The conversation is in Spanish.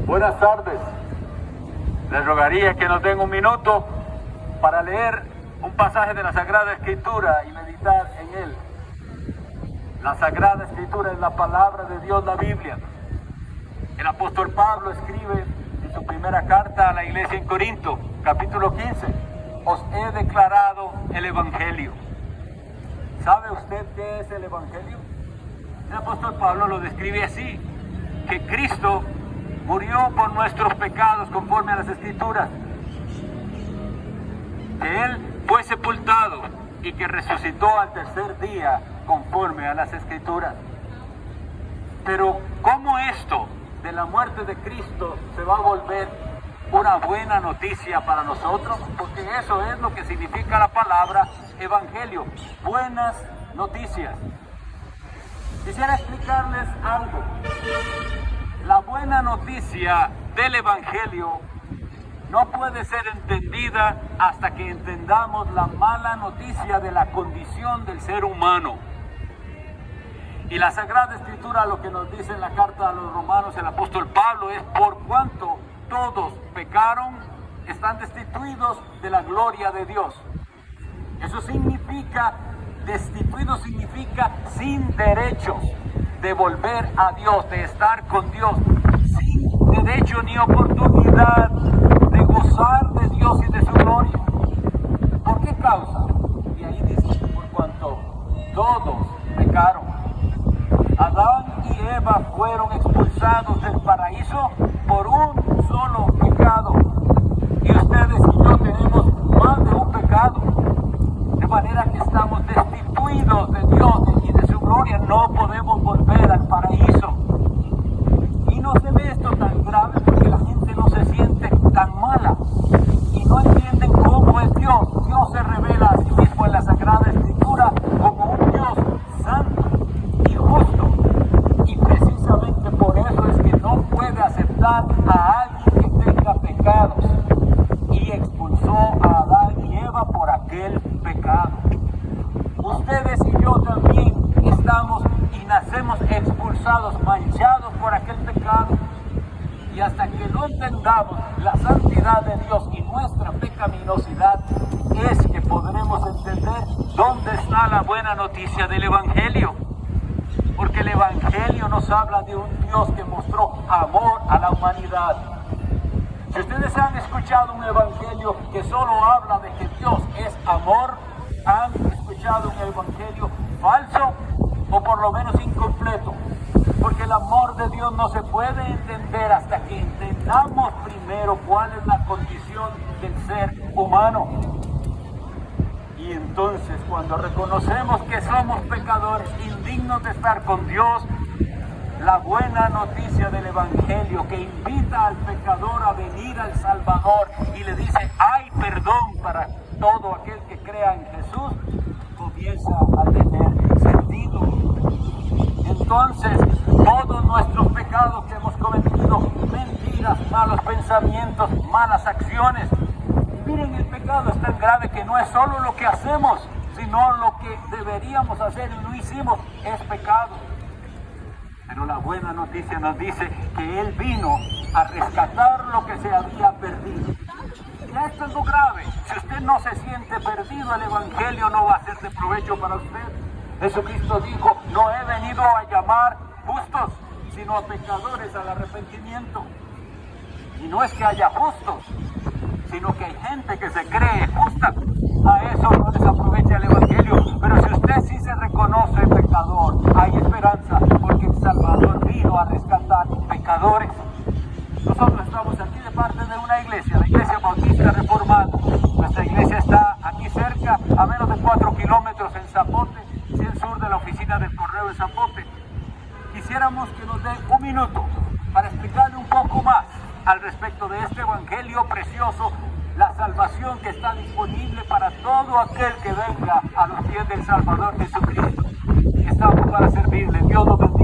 Buenas tardes. Les rogaría que nos den un minuto para leer un pasaje de la Sagrada Escritura y meditar en él. La Sagrada Escritura es la palabra de Dios, la Biblia. El apóstol Pablo escribe en su primera carta a la iglesia en Corinto, capítulo 15, os he declarado el Evangelio. ¿Sabe usted qué es el Evangelio? El apóstol Pablo lo describe así, que Cristo murió por nuestros pecados conforme a las Escrituras, que Él fue sepultado y que resucitó al tercer día conforme a las Escrituras. Pero ¿cómo esto de la muerte de Cristo se va a volver una buena noticia para nosotros? Porque eso es lo que significa la palabra evangelio, buenas noticias. Quisiera explicarles algo. La buena noticia del evangelio no puede ser entendida hasta que entendamos la mala noticia de la condición del ser humano. Y la Sagrada Escritura lo que nos dice en la carta a los Romanos el apóstol Pablo es: por cuanto todos pecaron, están destituidos de la gloria de Dios. Eso significa, destituido significa sin derechos de volver a Dios, de estar con Dios, sin derecho ni oportunidad de gozar de Dios y de su gloria. ¿Por qué causa? Y ahí dice, por cuanto todos pecaron. Adán y Eva fueron expulsados del paraíso por un solo pecado. Y ustedes y yo tenemos más de un pecado. De manera que estamos destituidos de Dios y de su gloria. No podemos volver al paraíso. Y no se ve esto tan grave porque la gente no se siente tan mala. Y no entienden cómo es Dios. Dios se revela a sí mismo en la Sagrada Escritura como un Dios santo y justo. Y precisamente por eso es que no puede aceptar a alguien que tenga pecados. Y expulsó a Adán y Eva por aquel pecado. Ustedes y yo también estamos y nacemos expulsados, manchados por aquel pecado. Y hasta que no entendamos la santidad de Dios y nuestra pecaminosidad, es que podremos entender dónde está la buena noticia del Evangelio. Porque el Evangelio nos habla de un Dios que mostró amor a la humanidad. Si ustedes han escuchado un evangelio que solo habla de que Dios es amor, han escuchado un evangelio falso o por lo menos incompleto. Porque el amor de Dios no se puede entender hasta que entendamos primero cuál es la condición del ser humano. Y entonces, cuando reconocemos que somos pecadores, indignos de estar con Dios, la buena noticia del Evangelio que invita al pecador a venir al Salvador y le dice, hay perdón para todo aquel que crea en Jesús, comienza a tener sentido. Entonces, todos nuestros pecados que hemos cometido, mentiras, malos pensamientos, malas acciones, miren, el pecado es tan grave que no es solo lo que hacemos, sino lo que deberíamos hacer y no hicimos, es pecado. Pero la buena noticia nos dice que Él vino a rescatar lo que se había perdido. Y esto es lo grave. Si usted no se siente perdido, el Evangelio no va a ser de provecho para usted. Jesucristo dijo, no he venido a llamar justos, sino a pecadores al arrepentimiento. Y no es que haya justos, sino que hay gente que se cree justa. A eso no les aprovecha el Evangelio. Pero si usted sí se reconoce pecador, hay esperanza, porque el Salvador vino a rescatar pecadores. Nosotros estamos aquí de parte de una iglesia, la Iglesia Bautista Reformada. Nuestra iglesia está aquí cerca, a menos de 4 kilómetros en Zapote, hacia el sur de la oficina del correo de Zapote. Quisiéramos que nos dé un minuto para explicarle un poco más al respecto de este evangelio precioso, la salvación que está disponible para todo aquel que venga a los pies del Salvador Jesucristo. Estamos para servirle. Dios nos bendiga.